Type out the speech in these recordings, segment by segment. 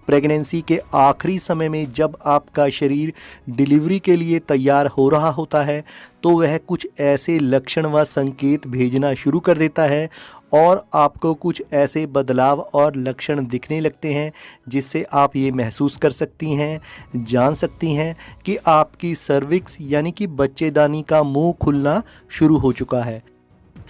Pregnancy के आखिरी समय में जब आपका शरीर डिलीवरी के लिए तैयार हो रहा होता है तो वह कुछ ऐसे लक्षण व संकेत भेजना शुरू कर देता है और आपको कुछ ऐसे बदलाव और लक्षण दिखने लगते हैं जिससे आप ये महसूस कर सकती हैं, जान सकती हैं कि आपकी सर्विक्स यानी कि बच्चेदानी का मुंह खुलना शुरू हो चुका है।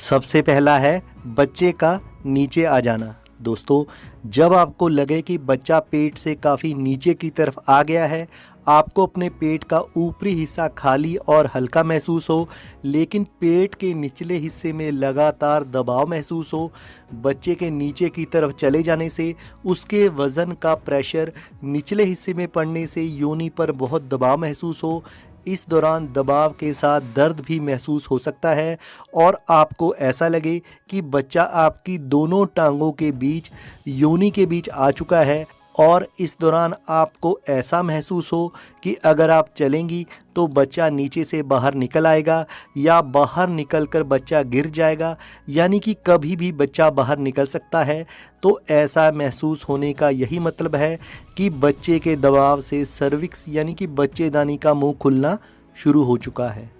सबसे पहला है बच्चे का नीचे आ जाना। दोस्तों, जब आपको लगे कि बच्चा पेट से काफ़ी नीचे की तरफ आ गया है, आपको अपने पेट का ऊपरी हिस्सा खाली और हल्का महसूस हो, लेकिन पेट के निचले हिस्से में लगातार दबाव महसूस हो, बच्चे के नीचे की तरफ चले जाने से उसके वज़न का प्रेशर निचले हिस्से में पड़ने से योनि पर बहुत दबाव महसूस हो, इस दौरान दबाव के साथ दर्द भी महसूस हो सकता है और आपको ऐसा लगे कि बच्चा आपकी दोनों टांगों के बीच योनि के बीच आ चुका है और इस दौरान आपको ऐसा महसूस हो कि अगर आप चलेंगी तो बच्चा नीचे से बाहर निकल आएगा या बाहर निकलकर बच्चा गिर जाएगा, यानी कि कभी भी बच्चा बाहर निकल सकता है। तो ऐसा महसूस होने का यही मतलब है कि बच्चे के दबाव से सर्विक्स यानी कि बच्चेदानी का मुंह खुलना शुरू हो चुका है।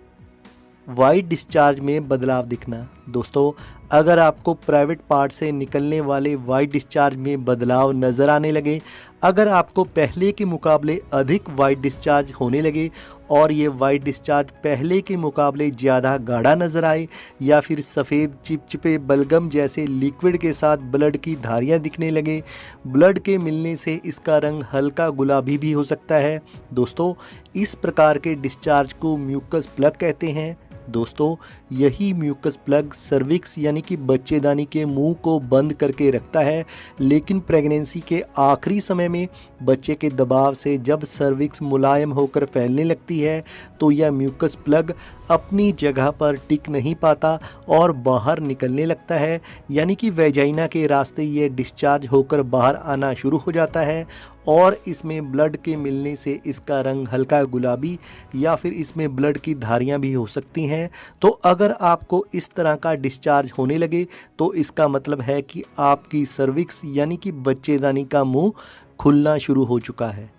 वाइट डिस्चार्ज में बदलाव दिखना। दोस्तों, अगर आपको प्राइवेट पार्ट से निकलने वाले वाइट डिस्चार्ज में बदलाव नज़र आने लगे, अगर आपको पहले के मुकाबले अधिक वाइट डिस्चार्ज होने लगे और ये वाइट डिस्चार्ज पहले के मुकाबले ज़्यादा गाढ़ा नज़र आए या फिर सफ़ेद चिपचिपे बलगम जैसे लिक्विड के साथ ब्लड की धारियाँ दिखने लगे, ब्लड के मिलने से इसका रंग हल्का गुलाबी भी हो सकता है। दोस्तों, इस प्रकार के डिस्चार्ज को म्यूकस प्लग कहते हैं। दोस्तों, यही म्यूकस प्लग सर्विक्स यानी कि बच्चेदानी के मुंह को बंद करके रखता है, लेकिन प्रेगनेंसी के आखिरी समय में बच्चे के दबाव से जब सर्विक्स मुलायम होकर फैलने लगती है तो यह म्यूकस प्लग अपनी जगह पर टिक नहीं पाता और बाहर निकलने लगता है, यानी कि वेजाइना के रास्ते ये डिस्चार्ज होकर बाहर आना शुरू हो जाता है और इसमें ब्लड के मिलने से इसका रंग हल्का गुलाबी या फिर इसमें ब्लड की धारियां भी हो सकती हैं। तो अगर आपको इस तरह का डिस्चार्ज होने लगे तो इसका मतलब है कि आपकी सर्विक्स यानी कि बच्चेदानी का मुंह खुलना शुरू हो चुका है।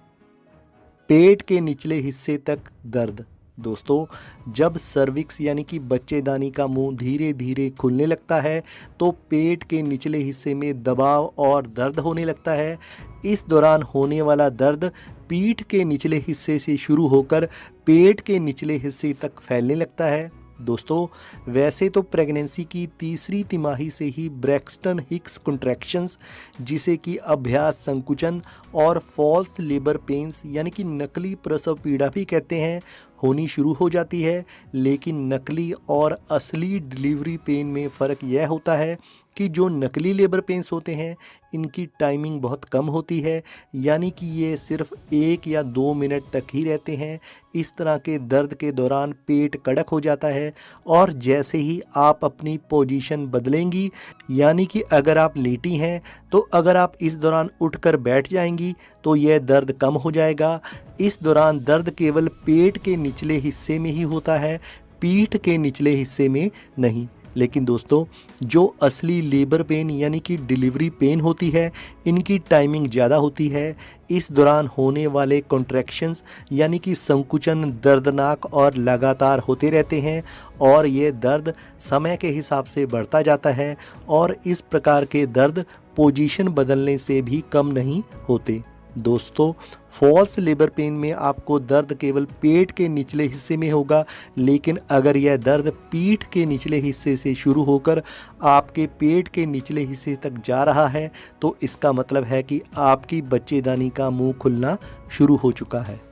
पेट के निचले हिस्से तक दर्द। दोस्तों, जब सर्विक्स यानी कि बच्चेदानी का मुंह धीरे धीरे खुलने लगता है तो पेट के निचले हिस्से में दबाव और दर्द होने लगता है। इस दौरान होने वाला दर्द पीठ के निचले हिस्से से शुरू होकर पेट के निचले हिस्से तक फैलने लगता है। दोस्तों, वैसे तो प्रेगनेंसी की तीसरी तिमाही से ही ब्रैक्सटन हिक्स कॉन्ट्रैक्शंस, जिसे कि अभ्यास संकुचन और फॉल्स लेबर पेन्स यानी कि नकली प्रसव पीड़ा भी कहते हैं, होनी शुरू हो जाती है। लेकिन नकली और असली डिलीवरी पेन में फ़र्क यह होता है कि जो नकली लेबर पेन्स होते हैं इनकी टाइमिंग बहुत कम होती है, यानी कि ये सिर्फ 1 या 2 मिनट तक ही रहते हैं। इस तरह के दर्द के दौरान पेट कड़क हो जाता है और जैसे ही आप अपनी पोजीशन बदलेंगी, यानी कि अगर आप लेटी हैं तो अगर आप इस दौरान उठकर बैठ जाएंगी तो यह दर्द कम हो जाएगा। इस दौरान दर्द केवल पेट के निचले हिस्से में ही होता है, पीठ के निचले हिस्से में नहीं। लेकिन दोस्तों, जो असली लेबर पेन यानी कि डिलीवरी पेन होती है इनकी टाइमिंग ज़्यादा होती है। इस दौरान होने वाले कॉन्ट्रैक्शंस यानी कि संकुचन दर्दनाक और लगातार होते रहते हैं और ये दर्द समय के हिसाब से बढ़ता जाता है और इस प्रकार के दर्द पोजीशन बदलने से भी कम नहीं होते। दोस्तों, फॉल्स लेबर पेन में आपको दर्द केवल पेट के निचले हिस्से में होगा, लेकिन अगर यह दर्द पीठ के निचले हिस्से से शुरू होकर आपके पेट के निचले हिस्से तक जा रहा है तो इसका मतलब है कि आपकी बच्चेदानी का मुंह खुलना शुरू हो चुका है।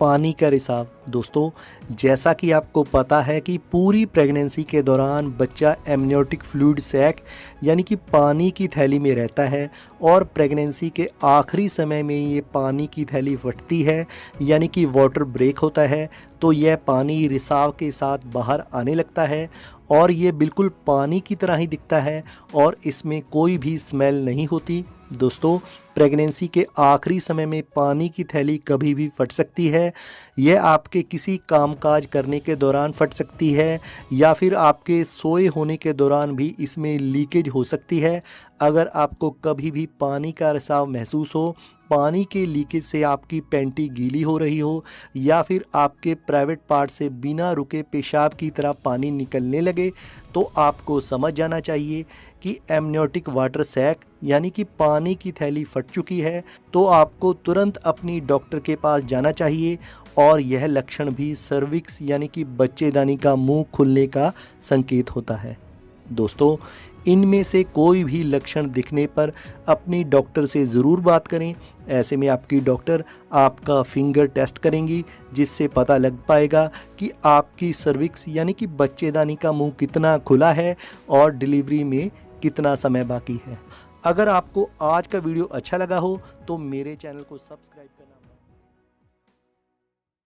पानी का रिसाव। दोस्तों, जैसा कि आपको पता है कि पूरी प्रेगनेंसी के दौरान बच्चा एमनियोटिक फ्लूइड सैक यानी कि पानी की थैली में रहता है और प्रेगनेंसी के आखिरी समय में ये पानी की थैली फटती है यानी कि वाटर ब्रेक होता है, तो यह पानी रिसाव के साथ बाहर आने लगता है और ये बिल्कुल पानी की तरह ही दिखता है और इसमें कोई भी स्मेल नहीं होती। दोस्तों, प्रेगनेंसी के आखिरी समय में पानी की थैली कभी भी फट सकती है। यह आपके किसी कामकाज करने के दौरान फट सकती है या फिर आपके सोए होने के दौरान भी इसमें लीकेज हो सकती है। अगर आपको कभी भी पानी का रिसाव महसूस हो, पानी के लीकेज से आपकी पैंटी गीली हो रही हो या फिर आपके प्राइवेट पार्ट से बिना रुके पेशाब की तरह पानी निकलने लगे, तो आपको समझ जाना चाहिए कि एमनियोटिक वाटर सैक यानी कि पानी की थैली फट चुकी है। तो आपको तुरंत अपनी डॉक्टर के पास जाना चाहिए और यह लक्षण भी सर्विक्स यानी कि बच्चेदानी का मुंह खुलने का संकेत होता है। दोस्तों, इनमें से कोई भी लक्षण दिखने पर अपनी डॉक्टर से ज़रूर बात करें। ऐसे में आपकी डॉक्टर आपका फिंगर टेस्ट करेंगी, जिससे पता लग पाएगा कि आपकी सर्विक्स यानी कि बच्चेदानी का मुंह कितना खुला है और डिलीवरी में कितना समय बाकी है। अगर आपको आज का वीडियो अच्छा लगा हो तो मेरे चैनल को सब्सक्राइब करना